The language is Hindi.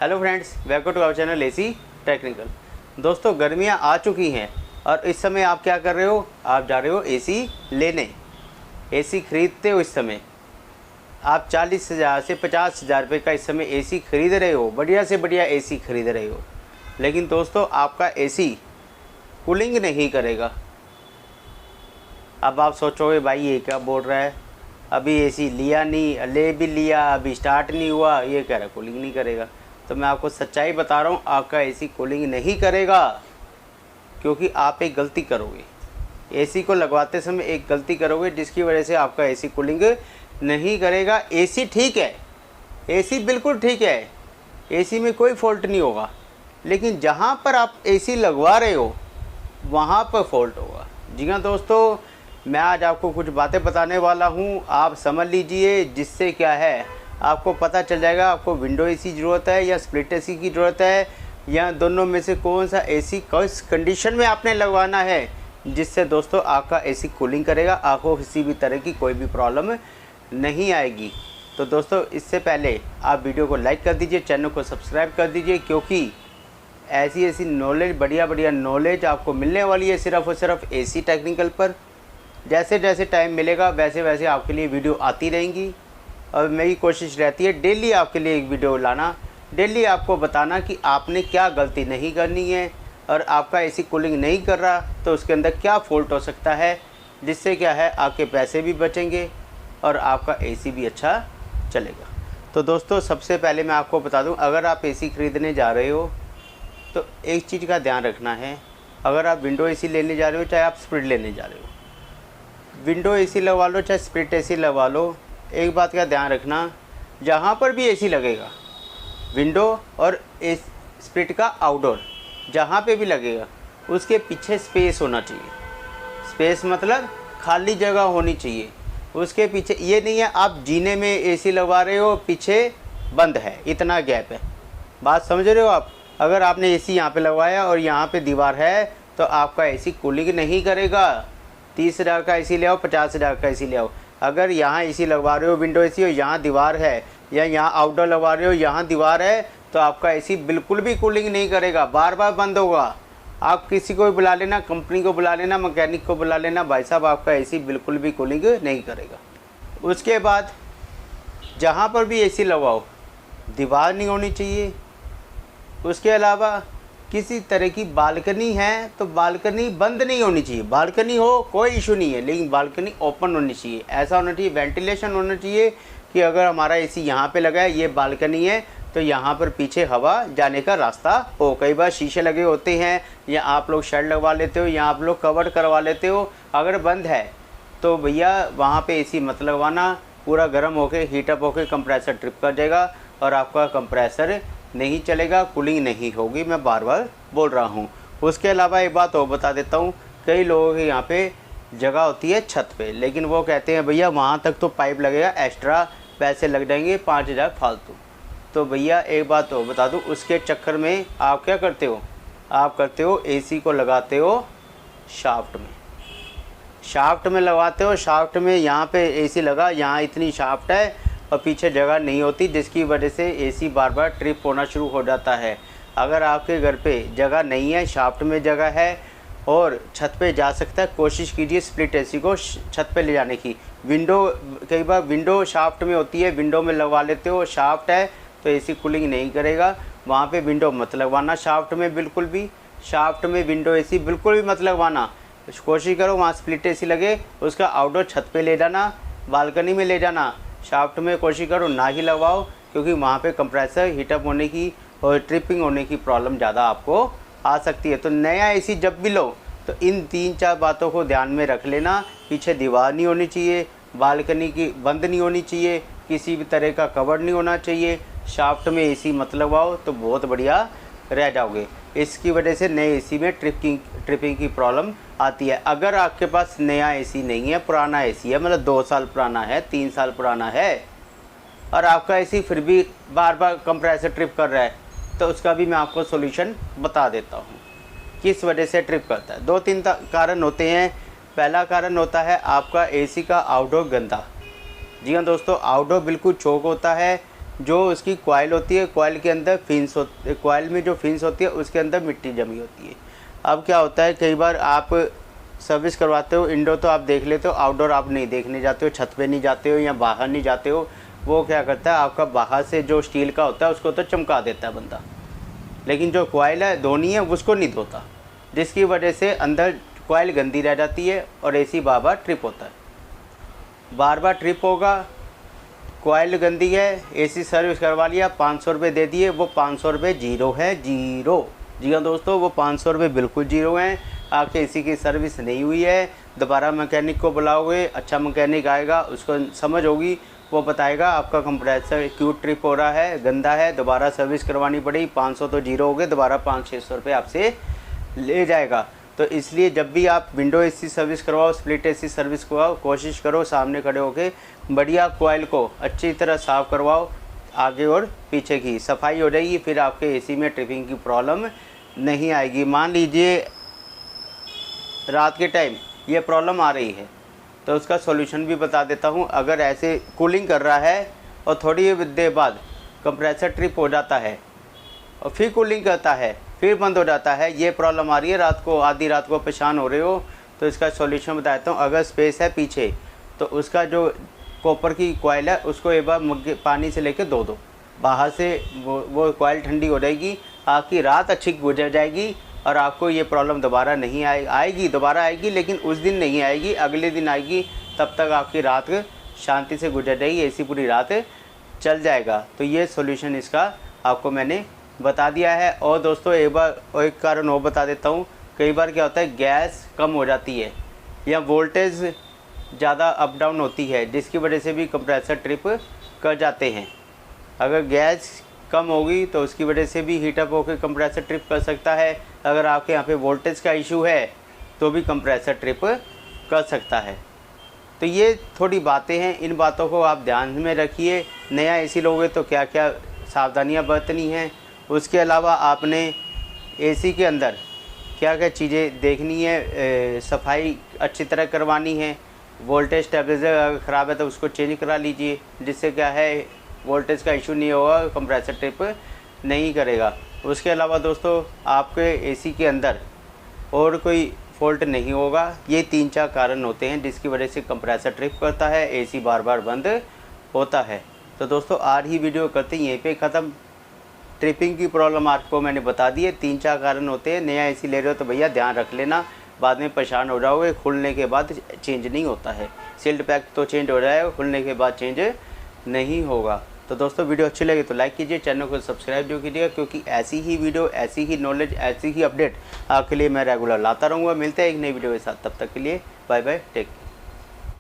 Hello friends, welcome to our channel AC technical. दोस्तों, गर्मियां आ चुकी हैं और इस समय आप क्या कर रहे हो? आप जा रहे हो एसी लेने, एसी खरीदते हो। इस समय आप 40,000 से 50,000 रुपये का इस समय एसी खरीद रहे हो, बढ़िया से बढ़िया एसी खरीद रहे हो। लेकिन दोस्तों, आपका एसी कूलिंग नहीं करेगा। अब आप सोचोगे भाई ये क्या बोल रहा है, अभी एसी लिया नहीं, ले भी लिया अभी स्टार्ट नहीं हुआ, ये कह रहा है कूलिंग नहीं करेगा। तो मैं आपको सच्चाई बता रहा हूँ, आपका एसी कूलिंग नहीं करेगा क्योंकि आप एक गलती करोगे। एसी को लगवाते समय एक गलती करोगे जिसकी वजह से आपका एसी कूलिंग नहीं करेगा। एसी ठीक है, एसी बिल्कुल ठीक है, एसी में कोई फॉल्ट नहीं होगा, लेकिन जहाँ पर आप एसी लगवा रहे हो वहाँ पर फॉल्ट होगा। जी हाँ दोस्तों, मैं आज आपको कुछ बातें बताने वाला हूँ, आप समझ लीजिए, जिससे क्या है आपको पता चल जाएगा आपको विंडो एसी ज़रूरत है या स्प्लिट एसी की ज़रूरत है, या दोनों में से कौन सा एसी किस कंडीशन में आपने लगवाना है, जिससे दोस्तों आपका एसी कूलिंग करेगा, आपको किसी भी तरह की कोई भी प्रॉब्लम नहीं आएगी। तो दोस्तों, इससे पहले आप वीडियो को लाइक कर दीजिए, चैनल को सब्सक्राइब कर दीजिए, क्योंकि ऐसी नॉलेज, बढ़िया नॉलेज आपको मिलने वाली है सिर्फ़ और सिर्फ एसी टेक्निकल पर। जैसे जैसे टाइम मिलेगा वैसे वैसे आपके लिए वीडियो आती रहेंगी और मेरी कोशिश रहती है डेली आपके लिए एक वीडियो लाना, डेली आपको बताना कि आपने क्या गलती नहीं करनी है, और आपका एसी कूलिंग नहीं कर रहा तो उसके अंदर क्या फ़ॉल्ट हो सकता है, जिससे क्या है आपके पैसे भी बचेंगे और आपका एसी भी अच्छा चलेगा। तो दोस्तों, सबसे पहले मैं आपको बता दूं, अगर आप एसी ख़रीदने जा रहे हो तो एक चीज़ का ध्यान रखना है। अगर आप विंडो एसी लेने जा रहे हो, चाहे आप स्प्लिट लेने जा रहे हो, विंडो एसी लगवा लो चाहे स्प्लिट एसी लगवा लो, एक बात का ध्यान रखना, जहाँ पर भी एसी लगेगा, विंडो और स्प्लिट का आउटडोर जहाँ पे भी लगेगा, उसके पीछे स्पेस होना चाहिए। स्पेस मतलब खाली जगह होनी चाहिए उसके पीछे। ये नहीं है आप जीने में एसी लगवा रहे हो, पीछे बंद है, इतना गैप है। बात समझ रहे हो आप? अगर आपने एसी यहाँ पे लगवाया और यहाँ पे दीवार है तो आपका एसी कूलिंग नहीं करेगा। 30,000 का एसी ले आओ, 50,000 का एसी ले आओ, अगर यहाँ एसी लगवा रहे हो विंडो एसी और यहाँ दीवार है, या यहाँ आउटडोर लगवा रहे हो यहाँ दीवार है, तो आपका एसी बिल्कुल भी कूलिंग नहीं करेगा, बार बार बंद होगा। आप किसी को भी बुला लेना, कंपनी को बुला लेना, मैकेनिक को बुला लेना, भाई साहब आपका एसी बिल्कुल भी कूलिंग नहीं करेगा। उसके बाद जहाँ पर भी एसी लगवाओ दीवार नहीं होनी चाहिए। उसके अलावा किसी तरह की बालकनी है तो बालकनी बंद नहीं होनी चाहिए। बालकनी हो कोई इशू नहीं है, लेकिन बालकनी ओपन होनी चाहिए। ऐसा होना चाहिए, वेंटिलेशन होना चाहिए कि अगर हमारा एसी यहाँ पे लगा है, ये बालकनी है, तो यहाँ पर पीछे हवा जाने का रास्ता हो। कई बार शीशे लगे होते हैं, या आप लोग शेड लगवा लेते हो, या आप लोग कवर करवा लेते हो, अगर बंद है तो भैया वहाँ पे एसी मत लगवाना। पूरा गर्म होके हीटअप होके कंप्रेसर ट्रिप कर जाएगा और आपका कंप्रेसर नहीं चलेगा, कूलिंग नहीं होगी, मैं बार बार बोल रहा हूँ। उसके अलावा एक बात और बता देता हूँ, कई लोगों के यहाँ पे जगह होती है छत पे, लेकिन वो कहते हैं भैया वहाँ तक तो पाइप लगेगा, एक्स्ट्रा पैसे लग जाएंगे 5,000 फालतू। तो भैया एक बात और बता दूँ, उसके चक्कर में आप क्या करते हो, आप करते हो एसी को लगाते हो शाफ्ट में, शाफ्ट में लगाते हो। शाफ्ट में यहाँ पे एसी लगा, यहाँ इतनी शाफ्ट है और पीछे जगह नहीं होती, जिसकी वजह से एसी बार बार ट्रिप होना शुरू हो जाता है। अगर आपके घर पे जगह नहीं है, शाफ्ट में जगह है और छत पे जा सकता है, कोशिश कीजिए स्प्लिट एसी को छत पे ले जाने की। विंडो, कई बार विंडो शाफ्ट में होती है, विंडो में लगवा लेते हो, शाफ्ट है तो एसी कूलिंग नहीं करेगा, वहाँ पे विंडो मत लगवाना। शाफ्ट में बिल्कुल भी, शाफ्ट में विंडो एसी बिल्कुल भी मत लगवाना। कोशिश करो वहाँ स्प्लिट एसी लगे, उसका आउटडोर छत पे ले जाना, बालकनी में ले जाना। शाफ्ट में कोशिश करो ना ही लगवाओ, क्योंकि वहाँ पे कंप्रेसर हीटअप होने की और ट्रिपिंग होने की प्रॉब्लम ज़्यादा आपको आ सकती है। तो नया एसी जब भी लो तो इन 3-4 बातों को ध्यान में रख लेना। पीछे दीवार नहीं होनी चाहिए, बालकनी की बंद नहीं होनी चाहिए, किसी भी तरह का कवर नहीं होना चाहिए, शाफ्ट में एसी मत लगवाओ तो बहुत बढ़िया रह जाओगे। इसकी वजह से नए एसी में ट्रिपिंग की प्रॉब्लम आती है। अगर आपके पास नया एसी नहीं है, पुराना एसी है, मतलब 2 साल पुराना है, 3 साल पुराना है, और आपका एसी फिर भी बार बार कंप्रेसर ट्रिप कर रहा है, तो उसका भी मैं आपको सॉल्यूशन बता देता हूँ किस वजह से ट्रिप करता है। 2-3 कारण होते हैं। पहला कारण होता है आपका एसी का आउटडोर गंदा। जी हाँ दोस्तों, आउटडोर बिल्कुल चौक होता है, जो उसकी कॉइल होती है, कॉइल के अंदर फिन्स होती, कॉइल में जो फिन्स होती है उसके अंदर मिट्टी जमी होती है। अब क्या होता है, कई बार आप सर्विस करवाते हो, इंडोर तो आप देख लेते हो, आउटडोर आप नहीं देखने जाते हो, छत पे नहीं जाते हो या बाहर नहीं जाते हो। वो क्या करता है, आपका बाहर से जो स्टील का होता है उसको तो चमका देता है बंदा, लेकिन जो कॉइल है धोनी है उसको नहीं धोता, जिसकी वजह से अंदर कॉइल गंदी रह जाती है और एसी बार बार ट्रिप होता है। बार बार ट्रिप होगा, कॉइल गंदी है, एसी सर्विस करवा लिया, 500 रुपये दे दिए, वो 500 रुपये जीरो है, जीरो। जी हाँ दोस्तों, वो 500 रुपये बिल्कुल जीरो हैं। आपके एसी की सर्विस नहीं हुई है, दोबारा मैकेनिक को बुलाओगे, अच्छा मैकेनिक आएगा, उसको समझ होगी, वो बताएगा आपका कंप्रेसर क्यों ट्रिप हो रहा है, गंदा है, दोबारा सर्विस करवानी पड़ेगी। 500 तो जीरो हो गए, दोबारा 500-600 रुपये आपसे ले जाएगा। तो इसलिए जब भी आप विंडो एसी सर्विस करवाओ, स्प्लिट एसी सर्विस करवाओ, कोशिश करो सामने खड़े होके बढ़िया कॉइल को अच्छी तरह साफ़ करवाओ, आगे और पीछे की सफाई हो जाएगी, फिर आपके एसी में ट्रिपिंग की प्रॉब्लम नहीं आएगी। मान लीजिए रात के टाइम ये प्रॉब्लम आ रही है, तो उसका सॉल्यूशन भी बता देता हूँ। अगर ऐसे कूलिंग कर रहा है और थोड़ी देर बाद कंप्रेसर ट्रिप हो जाता है और फिर कूलिंग करता है, फिर बंद हो जाता है, ये प्रॉब्लम आ रही है, रात को आधी रात को परेशान हो रहे हो, तो इसका सॉल्यूशन बताता हूँ। अगर स्पेस है पीछे तो उसका जो कॉपर की कॉइल है उसको एक बार पानी से लेके धो दो, बाहर से वो कॉइल ठंडी हो जाएगी, आपकी रात अच्छी गुजर जाएगी और आपको ये प्रॉब्लम दोबारा नहीं आएगी। दोबारा आएगी लेकिन उस दिन नहीं आएगी, अगले दिन आएगी, तब तक आपकी रात शांति से गुजर जाएगी, एसी पूरी रात चल जाएगा। तो ये सॉल्यूशन इसका आपको मैंने बता दिया है। और दोस्तों एक कारण और बता देता हूँ, कई बार क्या होता है गैस कम हो जाती है या वोल्टेज ज़्यादा अप डाउन होती है, जिसकी वजह से भी कंप्रेसर ट्रिप कर जाते हैं। अगर गैस कम होगी तो उसकी वजह से भी हीटअप होकर कंप्रेसर ट्रिप कर सकता है। अगर आपके यहाँ पे वोल्टेज का इशू है तो भी कंप्रेसर ट्रिप कर सकता है। तो ये थोड़ी बातें हैं, इन बातों को आप ध्यान में रखिए। नया एसी लोगे तो क्या क्या सावधानियाँ बरतनी हैं, उसके अलावा आपने एसी के अंदर क्या क्या चीज़ें देखनी है, सफाई अच्छी तरह करवानी है। वोल्टेज स्टेबलाइजर अगर ख़राब है तो उसको चेंज करा लीजिए, जिससे क्या है वोल्टेज का इशू नहीं होगा, कंप्रेसर ट्रिप नहीं करेगा। उसके अलावा दोस्तों आपके एसी के अंदर और कोई फॉल्ट नहीं होगा। ये 3-4 कारण होते हैं जिसकी वजह से कंप्रेसर ट्रिप करता है, एसी बार बार बंद होता है। तो दोस्तों आज ही वीडियो करते हैं यहीं पे ख़त्म। ट्रिपिंग की प्रॉब्लम आपको मैंने बता दी है, 3-4 कारण होते हैं। नया एसी ले रहे हो तो भैया ध्यान रख लेना, बाद में परेशान हो जाओगे। खुलने के बाद चेंज नहीं होता है, सील्ड पैक तो चेंज हो जाएगा, खुलने के बाद चेंज नहीं होगा। तो दोस्तों वीडियो अच्छी लगी तो लाइक कीजिए, चैनल को सब्सक्राइब जो कीजिएगा, क्योंकि ऐसी ही वीडियो, ऐसी ही नॉलेज, ऐसी ही अपडेट आपके लिए मैं रेगुलर लाता रहूँगा। मिलते हैं एक नई वीडियो के साथ, तब तक के लिए बाय बाय, टेक केयर।